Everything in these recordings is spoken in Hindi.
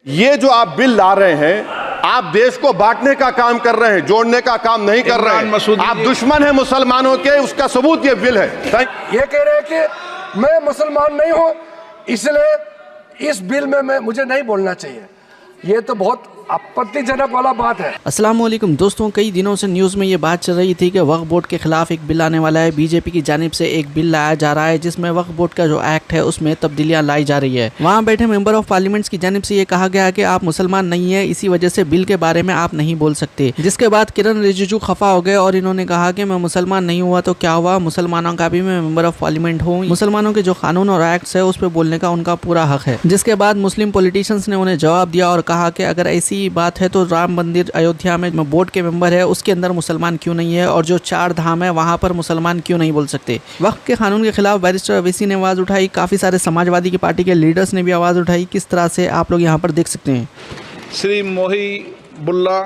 ये जो आप बिल ला रहे हैं, आप देश को बांटने का काम कर रहे हैं, जोड़ने का काम नहीं कर रहे हैं। आप दुश्मन हैं मुसलमानों के, उसका सबूत ये बिल है। ये कह रहे हैं कि मैं मुसलमान नहीं हूं, इसलिए इस बिल में मुझे नहीं बोलना चाहिए। ये तो बहुत आपत्तिजनक वाला बात है। अस्सलाम वालेकुम दोस्तों, कई दिनों से न्यूज़ में ये बात चल रही थी कि वक्फ बोर्ड के खिलाफ एक बिल आने वाला है। बीजेपी की जानिब से एक बिल लाया जा रहा है जिसमें वक्फ बोर्ड का जो एक्ट है उसमें तब्दीलियां लाई जा रही है। वहाँ बैठे मेंबर ऑफ पार्लियामेंट्स की जानिब से ये कहा गया है कि आप मुसलमान नहीं है, इसी वजह से बिल के बारे में आप नहीं बोल सकते। जिसके बाद किरण रिजिजू खफा हो गए और इन्होंने कहा कि मैं मुसलमान नहीं हुआ तो क्या हुआ, मुसलमानों का भी मैं मेंबर ऑफ पार्लियामेंट हूँ, मुसलमानों के जो कानून और एक्ट्स है उस पर बोलने का उनका पूरा हक है। जिसके बाद मुस्लिम पॉलिटिशियंस ने उन्हें जवाब दिया और कहा कि अगर ऐसी बात है तो राम मंदिर अयोध्या में बोर्ड के मेंबर है उसके अंदर मुसलमान क्यों नहीं है, और जो 4 धाम है वहां पर मुसलमान क्यों नहीं बोल सकते। वक्फ के कानून के खिलाफ बैरिस्टर अवैसी ने आवाज़ उठाई, काफ़ी सारे समाजवादी की पार्टी के लीडर्स ने भी आवाज़ उठाई। किस तरह से आप लोग यहाँ पर देख सकते हैं। श्री मोहिबुल्ला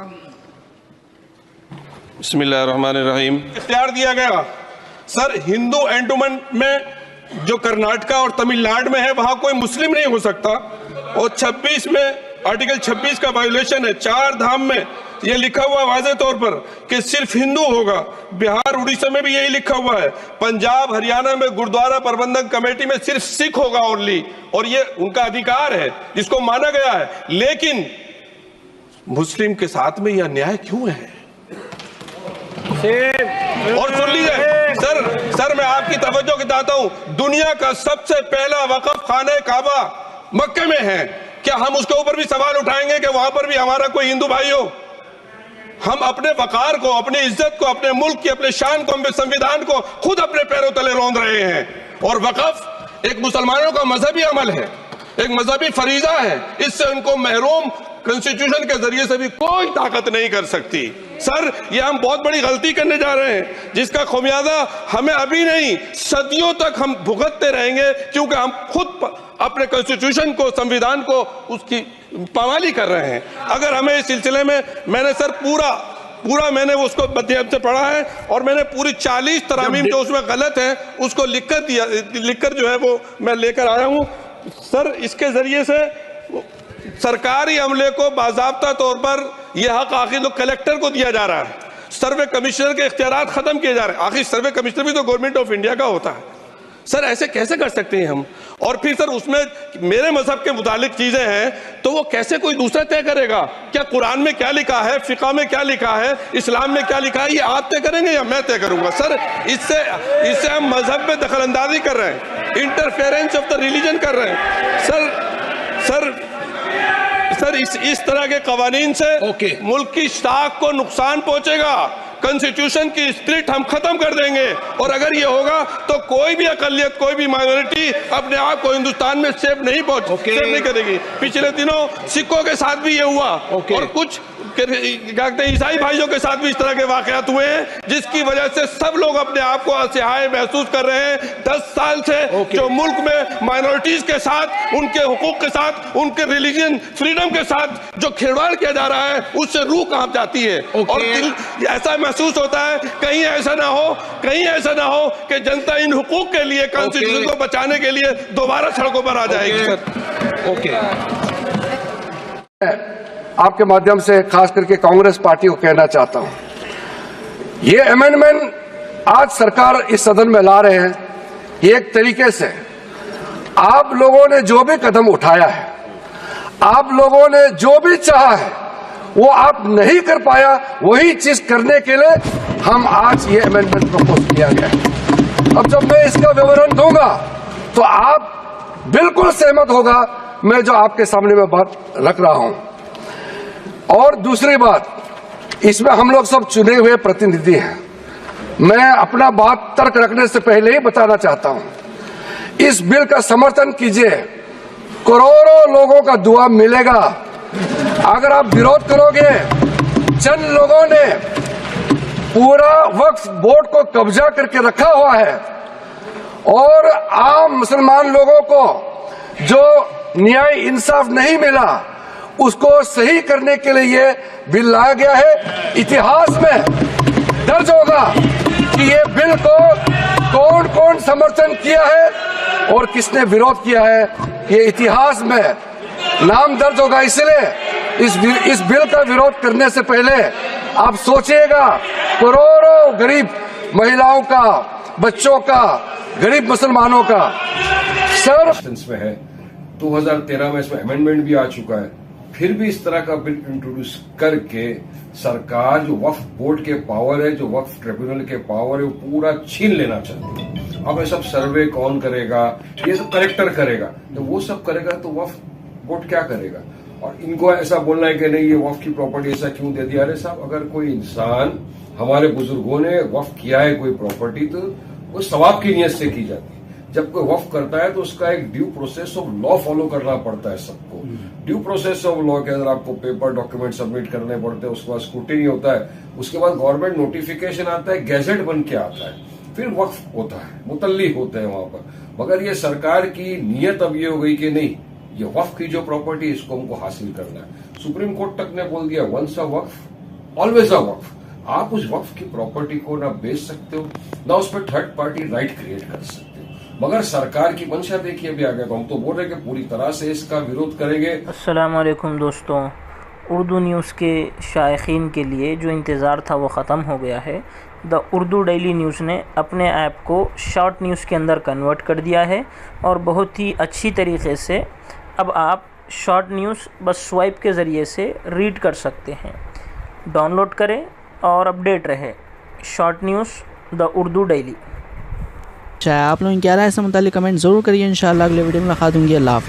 बिस्मिल्लाहिर्रहमानिर्रहीम इख्तियार दिया गया। सर, हिंदू एंडोमेंट में जो कर्नाटका और तमिलनाडु में है वहां कोई मुस्लिम नहीं हो सकता, और 26 में आर्टिकल 26 का वायोलेशन है। 4 धाम में ये लिखा हुआ वाज़े तौर पर कि सिर्फ हिंदू होगा। बिहार उड़ीसा में भी यही लिखा हुआ है। पंजाब हरियाणा में गुरुद्वारा प्रबंधक कमेटी में सिर्फ सिख होगा ओनली, और ये उनका अधिकार है जिसको माना गया है। लेकिन मुस्लिम के साथ में यह अन्याय क्यों है? और सुन लीजिए सर मैं आपकी तवज्जो के चाहता हूं, दुनिया का सबसे पहला वक़्फ़ खाने काबा मक्के में है। क्या हम उसके ऊपर भी सवाल उठाएंगे कि वहां पर भी हमारा कोई हिंदू भाई हो? हम अपने वकार को, अपनी इज्जत को, अपने मुल्क की, अपने शान को, अपने संविधान को खुद अपने पैरों तले रौंद रहे हैं। और वक़्फ़ एक मुसलमानों का मजहबी अमल है, एक मजहबी फरीजा है। इससे उनको महरूम कॉन्स्टिट्यूशन के जरिए से भी कोई ताकत नहीं कर सकती। सर, ये हम बहुत बड़ी गलती करने जा रहे हैं जिसका खुमियाजा हमें अभी नहीं सदियों तक हम भुगतते रहेंगे, क्योंकि हम खुद अपने कॉन्स्टिट्यूशन को, संविधान को, उसकी पामाली कर रहे हैं। अगर हमें इस सिलसिले में मैंने सर पूरा मैंने उसको मध्यम से पढ़ा है, और मैंने पूरी 40 तरामीम जो उसमें गलत है उसको लिखकर जो है वो मैं लेकर आया हूँ। सर, इसके जरिए से सरकारी अमले को बाज़ाब्ता तौर पर यह हक आखिर तो कलेक्टर को दिया जा रहा है। सर्वे कमिश्नर के इख्तियारात खत्म किए जा रहे हैं। आखिर सर्वे कमिश्नर भी तो गवर्नमेंट ऑफ इंडिया का होता है। सर, ऐसे कैसे कर सकते हैं हम? और फिर सर उसमें मेरे मजहब के मुतालिक चीजें हैं तो वो कैसे कोई दूसरा तय करेगा? क्या कुरान में क्या लिखा है, फिक़ा में क्या लिखा है, इस्लाम में क्या लिखा है, ये आप तय करेंगे या मैं तय करूंगा? सर, इससे हम मजहब में दखल अंदाजी कर रहे हैं, इंटरफेरेंस ऑफ द रिलीजन कर रहे हैं। सर इस तरह के कवानीन से मुल्क की शाख को नुकसान पहुंचेगा। कॉन्स्टिट्यूशन की स्पिरिट हम खत्म कर देंगे, और अगर ये होगा तो कोई भी अकलियत, कोई भी माइनॉरिटी अपने आप को हिंदुस्तान में सेफ नहीं करेगी। पिछले दिनों सिखों के साथ भी ये हुआ, और कुछ ईसाई भाइयों के साथ भी इस तरह के वाकयात हुए हैं, जिसकी वजह से सब लोग अपने आप को असहाय महसूस कर रहे हैं। 10 साल से जो मुल्क में माइनॉरिटीज के साथ, उनके हुकूक के साथ, उनके रिलीजन फ्रीडम के साथ जो खिलवाड़ किया जा रहा है, उससे रूह कांप जाती है। और दिल ऐसा महसूस होता है कहीं ऐसा ना हो कि जनता इन हुकूक के लिए, कॉन्स्टिट्यूशन को बचाने के लिए दोबारा सड़कों पर आ जाएगी। आपके माध्यम से खास करके कांग्रेस पार्टी को कहना चाहता हूं, ये अमेंडमेंट आज सरकार इस सदन में ला रहे हैं, एक तरीके से आप लोगों ने जो भी कदम उठाया है, आप लोगों ने जो भी चाहा है, वो आप नहीं कर पाया, वही चीज करने के लिए हम आज ये अमेंडमेंट प्रपोज किया गया है। अब जब मैं इसका विवरण दूंगा तो आप बिल्कुल सहमत होगा मैं जो आपके सामने में बात रख रहा हूं। और दूसरी बात, इसमें हम लोग सब चुने हुए प्रतिनिधि हैं। मैं अपना बात तर्क रखने से पहले ही बताना चाहता हूं, इस बिल का समर्थन कीजिए, करोड़ों लोगों का दुआ मिलेगा। अगर आप विरोध करोगे, चंद लोगों ने पूरा वक्फ बोर्ड को कब्जा करके रखा हुआ है, और आम मुसलमान लोगों को जो न्याय इंसाफ नहीं मिला उसको सही करने के लिए ये बिल लाया गया है। इतिहास में दर्ज होगा कि ये बिल को कौन कौन समर्थन किया है और किसने विरोध किया है। ये इतिहास में नाम दर्ज होगा। इसलिए इस बिल का विरोध करने से पहले आप सोचिएगा, करोड़ों गरीब महिलाओं का, बच्चों का, गरीब मुसलमानों का। सर में है 2013 में इसमें अमेंडमेंट भी आ चुका है, फिर भी इस तरह का बिल इंट्रोड्यूस करके सरकार जो वक्फ बोर्ड के पावर है, जो वक्फ ट्रिब्यूनल के पावर है, वो पूरा छीन लेना चाहती है। अब ये सब सर्वे कौन करेगा, ये सब कलेक्टर करेगा, तो वो सब करेगा तो वक्फ बोर्ड क्या करेगा। और इनको ऐसा बोलना है कि नहीं ये वक्फ की प्रॉपर्टी ऐसा क्यों दे दिया। अरे साहब, अगर कोई इंसान, हमारे बुजुर्गों ने वक्फ किया है कोई प्रॉपर्टी, तो वो सवाब की नीयत से की जाती है। जब कोई वक्फ करता है तो उसका एक due process of law follow करना पड़ता है सबको। ड्यू प्रोसेस ऑफ लॉ के अंदर आपको पेपर डॉक्यूमेंट सबमिट करने पड़ते हैं, उसके बाद स्क्रूटिनी होता है, उसके बाद गवर्नमेंट नोटिफिकेशन आता है, गैजेट बन के आता है, फिर वक्फ होता है, मुतल्ली होते हैं वहां पर। मगर ये सरकार की नीयत अब ये हो गई कि नहीं, ये वक्फ की जो प्रॉपर्टी इसको हमको हासिल करना है। सुप्रीम कोर्ट तक ने बोल दिया once a Waqf always a वक्फ। आप उस वक्फ की प्रॉपर्टी को ना बेच सकते हो, ना उस पर थर्ड पार्टी राइट क्रिएट कर सकते हो। मगर सरकार की मंशा देखिए अभी आ गया, तो हम तो बोल रहे हैं कि पूरी तरह से इसका विरोध करेंगे। अस्सलाम वालेकुम दोस्तों, उर्दू न्यूज़ के शायकीन के लिए जो इंतज़ार था वो ख़त्म हो गया है। द उर्दू डेली न्यूज़ ने अपने ऐप को शॉर्ट न्यूज़ के अंदर कन्वर्ट कर दिया है और बहुत ही अच्छी तरीके से अब आप शॉर्ट न्यूज़ बस स्वाइप के ज़रिए से रीड कर सकते हैं। डाउनलोड करें और अपडेट रहे। Short news the Urdu daily. चाहे आप लोग क्या राय है इससे मुतालिक कमेंट ज़रूर करिए। इंशाअल्लाह अगले वीडियो में दिखा दूँगी। अल्लाह हाफ़िज़।